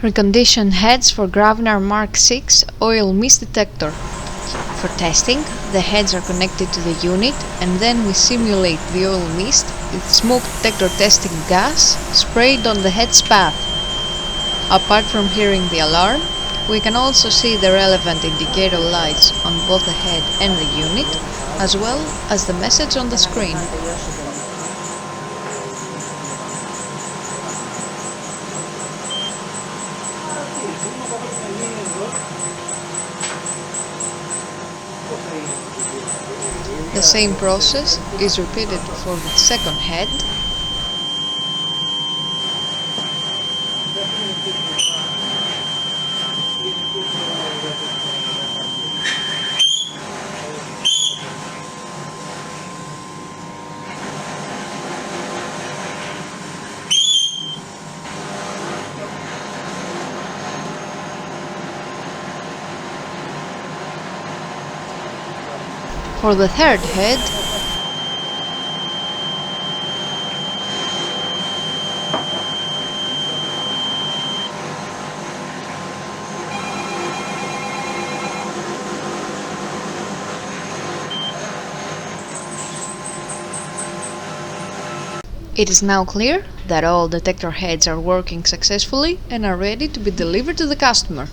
Reconditioned heads for Gravener Mark 6 oil mist detector. For testing, the heads are connected to the unit and then we simulate the oil mist with smoke detector testing gas sprayed on the head's path. Apart from hearing the alarm, we can also see the relevant indicator lights on both the head and the unit, as well as the message on the screen. The same process is repeated for the second head. For the third head, it is now clear that all detector heads are working successfully and are ready to be delivered to the customer.